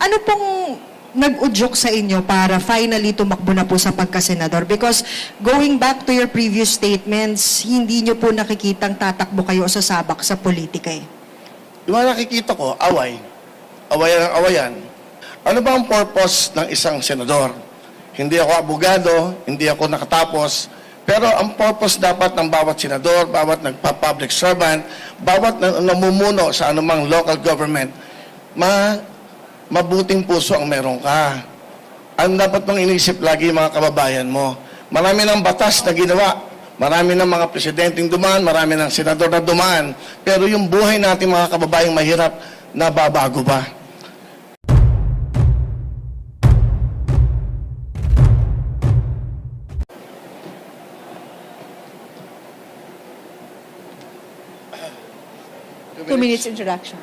Ano pong nag-udyok sa inyo para finally tumakbo na po sa pagkasenador? Because going back to your previous statements, hindi nyo po nakikitang tatakbo kayo o sasabak sa politika eh. Yung mga nakikita ko, away. Awayan ang awayan. Ano ba ang purpose ng isang senador? Hindi ako abogado, hindi ako nakatapos, pero ang purpose dapat ng bawat senador, bawat nagpa-public servant, bawat namumuno sa anumang local government, mabuting puso ang meron ka. Ang dapat mong inisip lagi mga kababayan mo. Marami ng batas na ginawa. Marami ng mga presidenteng dumaan, marami ng senador na dumaan. Pero yung buhay natin mga kababayang mahirap, nababago ba? Two minutes introduction.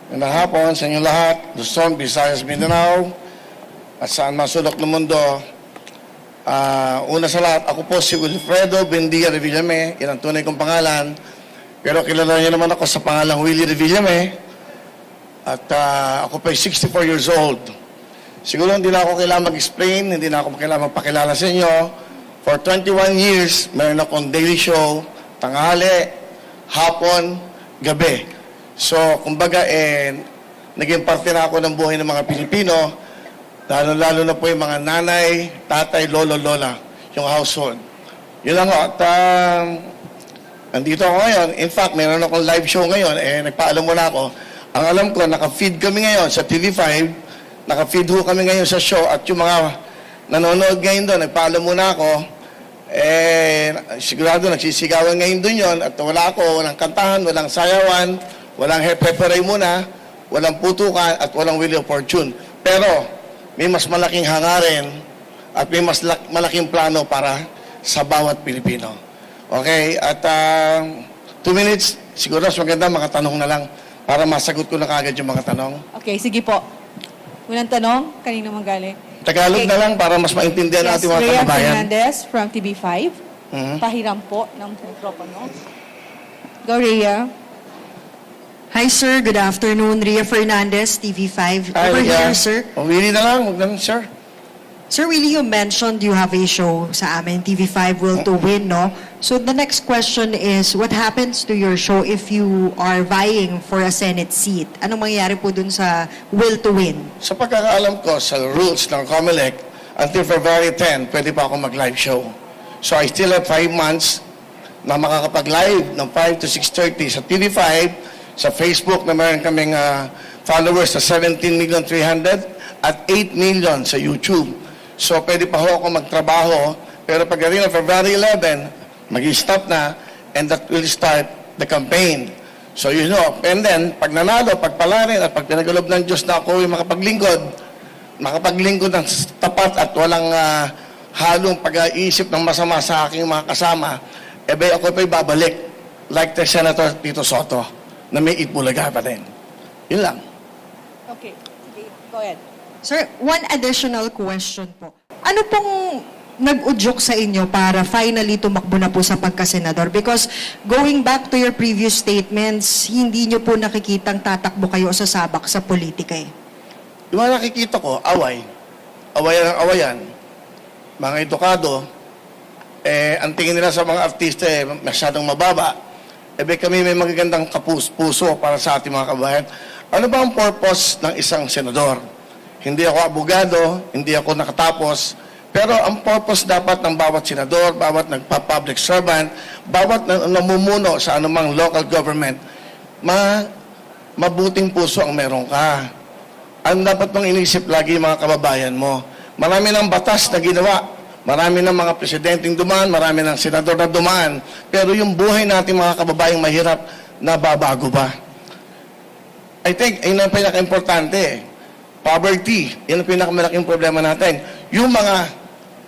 Magandang hapon sa inyo lahat, Luzon, Visayas, Mindanao, at saan man sulok ng mundo. Una sa lahat, ako po si Wilfredo Bendia Revillame, yan ang tunay kong pangalan. Pero kilala niyo naman ako sa pangalang Willie Revillame. At ako po ay 64 years old. Siguro hindi na ako kailangan mag-explain, hindi na ako kailangan magpakilala sa inyo. For 21 years, meron akong daily show, tanghali, hapon, gabi. So, kumbaga, naging parte na ako ng buhay ng mga Pilipino, lalo na po yung mga nanay, tatay, lolo, lola, yung household. Yun lang ho. At nandito ako ngayon. In fact, meron akong live show ngayon. Nagpaalam muna ako. Ang alam ko, naka-feed kami ngayon sa TV5. Naka-feed ho kami ngayon sa show. At yung mga nanonood ngayon doon, nagpaalam muna ako. Sigurado nagsisigawan ngayon doon yun. At wala ako, walang kantahan, walang sayawan, walang hepe-peray muna, walang putukan, at walang wheel of fortune. Pero, may mas malaking hangarin at may mas malaking plano para sa bawat Pilipino. Okay? At 2 minutes, siguro mas maganda mga tanong na lang para masagot ko na kagad yung mga tanong. Okay, sige po. Unang tanong, kanino manggaling? Tagalog na lang para mas maintindihan natin mga Rhea kababayan. Fernandez from TV5. Pahiram po ng mikropono. Go, Rhea. Hi sir, good afternoon. Rhea Fernandez, TV5. Hi, Over Rhea. here, sir. O, Willie na lang. Huwag naman, sir. Sir Willie, you mentioned you have a show sa amin, TV5 Will to Win, no? So the next question is, what happens to your show if you are vying for a Senate seat? Anong mangyayari po dun sa Will to Win? Sa pagkakaalam ko, sa rules ng COMELEC, until February 10, pwede pa ako mag-live show. So I still have 5 months na makakapag-live ng 5 to 6:30 sa TV5, sa Facebook na meron kaming followers sa 17,300,000 at 8 million sa YouTube. So pwede pa ho ako magtrabaho, pero pagdating ng February 11, mag-stop na, and that will start the campaign. So you know, and then, pag nanalo, pagpalarin, at pag pinagalob ng Diyos na ako yung makapaglingkod ng tapat at walang halong pag-iisip ng masama sa aking mga kasama, ako pa'y babalik, like the Senator Tito Soto, na may Itbulaga pa din. Yun lang. Okay, sige, go ahead. Sir, one additional question po. Ano pong nag-udyok sa inyo para finally tumakbo na po sa pagkasenador? Because going back to your previous statements, hindi nyo po nakikitang tatakbo kayo o sasabak sa politika eh. Yung mga nakikita ko, away. Awayan ang awayan. Mga edukado, ang tingin nila sa mga artista masyadong mababa. Kami may magagandang puso para sa ating mga kabayan. Ano ba ang purpose ng isang senador? Hindi ako abogado, hindi ako nakatapos, pero ang purpose dapat ng bawat senador, bawat nagpa-public servant, bawat namumuno sa anumang local government, mabuting puso ang meron ka. Ang dapat mong inisip lagi mga kababayan mo. Marami ng batas na ginawa. Marami ng mga presidenteng dumaan, marami ng senador na dumaan. Pero yung buhay natin mga kababayang mahirap, nababago ba? I think, yun ang pinaka-importante. Poverty, yun ang pinakamalaking problema natin. Yung mga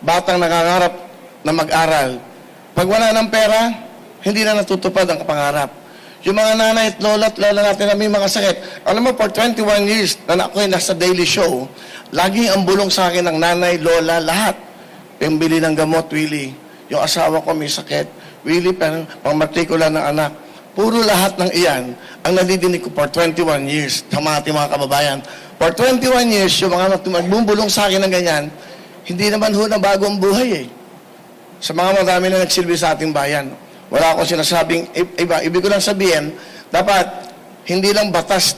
batang nangangarap na mag-aral, pag wala ng pera, hindi na natutupad ang pangarap. Yung mga nanay at lola natin na may mga sakit. Alam mo, for 21 years na ako ay nasa daily show, laging ang bulong sa akin ng nanay, lola, lahat. Pambili ng gamot, Willie. Yung asawa ko may sakit. Willie, pang-matrikula ng anak. Puro lahat ng iyan ang nadidinig ko for 21 years sa mga kababayan. For 21 years, yung mga magbubulong sa akin ng ganyan, hindi naman ho na bago ang buhay eh. Sa mga marami na nagsilbi sa ating bayan. Wala akong sinasabing iba. Ibig ko lang sabihin, dapat hindi lang batas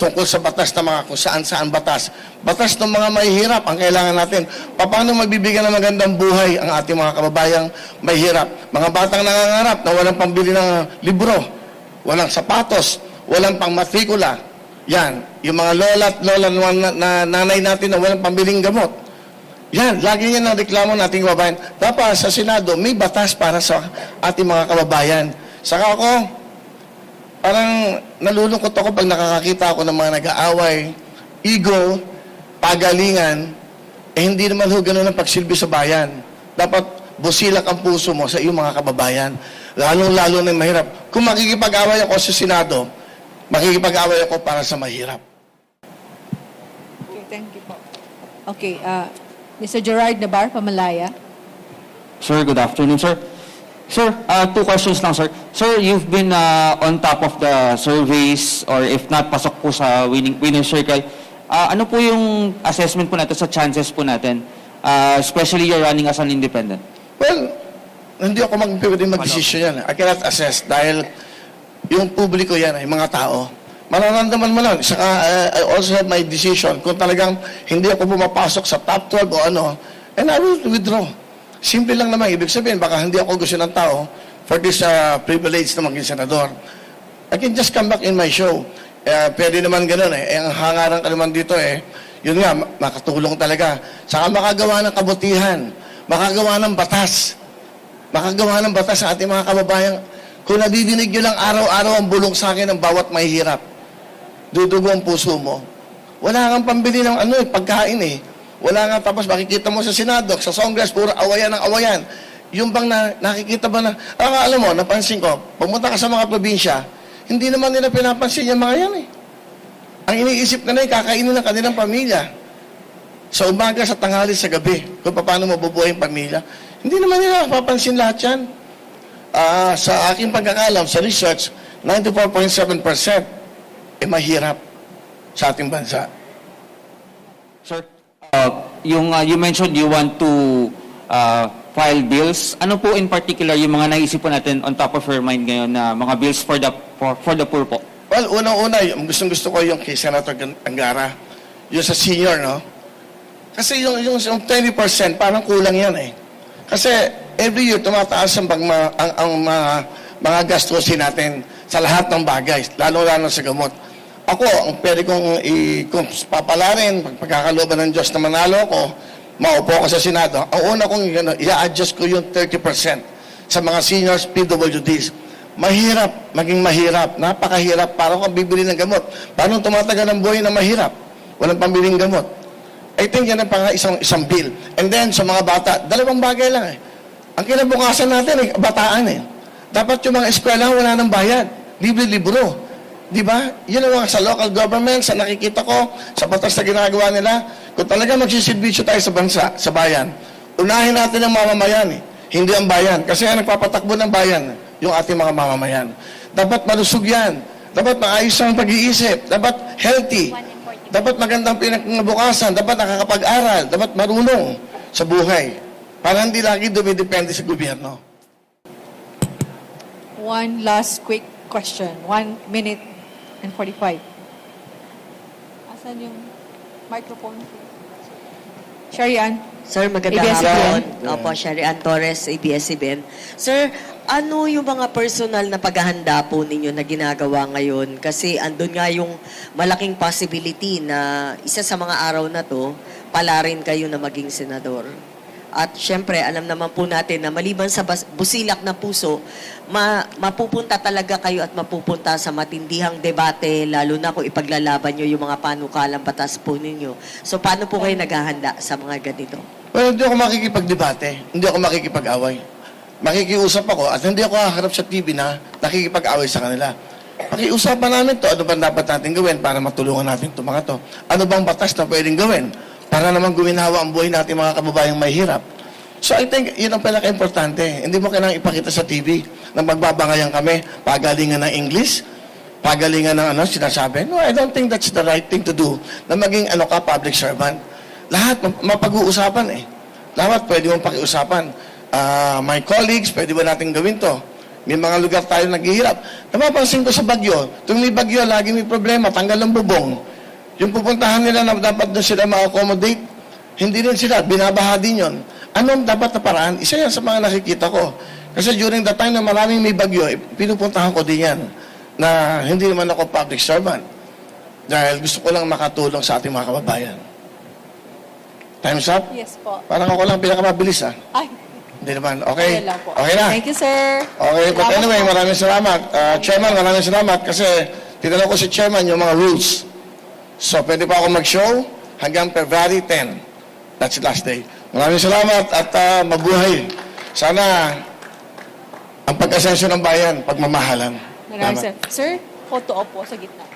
tungkol sa batas ng mga kung saan batas. Batas ng mga mahihirap ang kailangan natin. Paano magbibigyan ng magandang buhay ang ating mga kababayang mahihirap? Mga batang nangangarap na walang pambili ng libro, walang sapatos, walang pangmatrikula. Yan, yung mga lola at lola na nanay natin na walang pambiling gamot. Yan, lagi yan ang reklamo nating kababayan. Dapat sa Senado, may batas para sa ating mga kababayan. Saka ako, parang nalulungkot ako pag nakakakita ako ng mga nag-aaway, ego, pagalingan, hindi naman ho ganun ang pagsilbi sa bayan. Dapat busilak ang puso mo sa iyong mga kababayan. Lalong-lalo na yung mahirap. Kung makikipag-away ako sa Senado, makikipag-away ako para sa mahirap. Okay, thank you po. Okay, Mr. Gerard Nabar, Pamalaya. Sir, good afternoon, sir. Sir, two questions lang, sir. Sir, you've been on top of the surveys or if not, pasok po sa winner circle. Ano po yung assessment po natin sa chances po natin? Especially you're running as an independent. Well, hindi ako pwedeng mag-desisyon yan. I cannot assess dahil yung publiko yan ay mga tao. Mararamdaman mo lang. Saka, I also have my decision. Kung talagang hindi ako pumapasok sa top 12 o ano, and I will withdraw. Simple lang naman. Ibig sabihin, baka hindi ako gusto ng tao for this privilege na maging senador. I can just come back in my show. Pwede naman ganun eh. Ang hangaran ka naman dito eh, yun nga, makatulong talaga. Saka makagawa ng kabutihan. Makagawa ng batas. Makagawa ng batas sa ating mga kababayan. Kung nadidinig nyo lang araw-araw ang bulong sa akin ng bawat mahihirap, dudugo ang puso mo. Wala kang pambili ng pagkain eh. Wala nga, tapos makikita mo sa Senado, sa Congress, puro awayan ng awayan. Yung bang nakikita ba na, alam mo, napansin ko, pumunta ka sa mga probinsya, hindi naman nila pinapansin yung mga yan eh. Ang iniisip na kakainin ng kanilang pamilya. Sa umaga, sa tanghali, sa gabi, kung paano mabubuhay ang pamilya. Hindi naman nila papansin lahat yan. Sa aking pagkakalam, sa research, 94.7% mahirap sa ating bansa. Sir, you mentioned you want to file bills. Ano po in particular yung mga naisip po natin on top of your mind ngayon na mga bills for the poor po? Well, unang-una, gusto ko yung kay Senator Angara, yung sa senior, no? Kasi yung 20%, parang kulang yan eh. Kasi every year, tumataas ang mga gastusin natin sa lahat ng bagay, lalo-lalo sa gamot. Ako, ang pwede kung papalarin, pagkakalooban ng Diyos na manalo ko, maupo ko sa Senado, ang una kong i-adjust ko yung 30% sa mga seniors PWDs. Mahirap, maging mahirap, napakahirap, para kung bibili ng gamot. Paano tumatagal ang buhay na mahirap? Walang pambiling gamot. I think yan ang isang bill. And then, sa mga bata, dalawang bagay lang eh. Ang kinabukasan natin bataan eh. Dapat yung mga eskwela wala ng bayad. Libre-libro. Di ba? Yun ang sa local government, sa nakikita ko, sa batas na ginagawa nila. Kung talaga magsisilbisyo tayo sa bansa, sa bayan, unahin natin ang mamamayan eh. Hindi ang bayan. Kasi ang nagpapatakbo ng bayan, yung ating mga mamamayan. Dapat malusog yan. Dapat maayos ang pag-iisip. Dapat healthy. Dapat magandang pinagbukasan. Dapat nakakapag-aral. Dapat marunong sa buhay. Para hindi lagi dumidepende sa gobyerno. One last quick question. 1 minute and 45. Asan yung microphone? Sherry Ann. Sir, magandang ABS-CBN. hapon. Opo, Sherry Ann Torres, ABS-CBN. Sir, ano yung mga personal na paghahanda po ninyo na ginagawa ngayon? Kasi andun nga yung malaking possibility na isa sa mga araw na to, pala rin kayo na maging senador. At syempre, alam naman po natin na maliban sa busilak na puso, mapupunta talaga kayo at mapupunta sa matindihang debate, lalo na kung ipaglalaban nyo yung mga panukalang batas po ninyo. So, paano po kayo naghahanda sa mga ganito? Well, hindi ako makikipagdebate. Hindi ako makikipag-away. Makikiusap ako at hindi ako haharap sa TV na nakikipag-away sa kanila. Pakiusapan namin to, ano ba dapat natin gawin para matulungan natin ito mga to? Ano bang batas na pwedeng gawin? Para naman guminhawa ang buhay natin mga kababayang mahirap. So I think yun ang pinaka-importante. Hindi mo kailangang ipakita sa TV na magbabangayan kami, pagalingan ng English. pagalingan ng sinasabi. No, I don't think that's the right thing to do na maging public servant. Lahat mapag-uusapan eh. Lahat pwede mong pakiusapan. My colleagues, pwede ba natin gawin to? May mga lugar tayo naghihirap. Napapansin ko sa Bagyo, tuwing may Bagyo, lagi may problema, tanggal ang bubong. Yung pupuntahan nila na dapat doon sila ma-accommodate, hindi rin sila, binabaha din yun. Anong dapat na paraan? Isa yan sa mga nakikita ko. Kasi during the time na maraming may Bagyo, pinupuntahan ko din yan na hindi naman ako public servant. Dahil gusto ko lang makatulong sa ating mga kababayan. Time's up? Yes po. Parang ako lang pinakamabilis Ay, Hindi naman. Okay? okay lang po. Okay na? Thank you, sir. Okay, but Salamat anyway, po. maraming salamat. Chairman, maraming salamat kasi tinanong ko si Chairman yung mga rules. So, pwede pa ako mag-show hanggang February 10. That's the last day. Maraming salamat at mabuhay. Sana ang pag-asensyo ng bayan, pagmamahalan. Maraming Salamat. sir. Sir, photo op po sa gitna.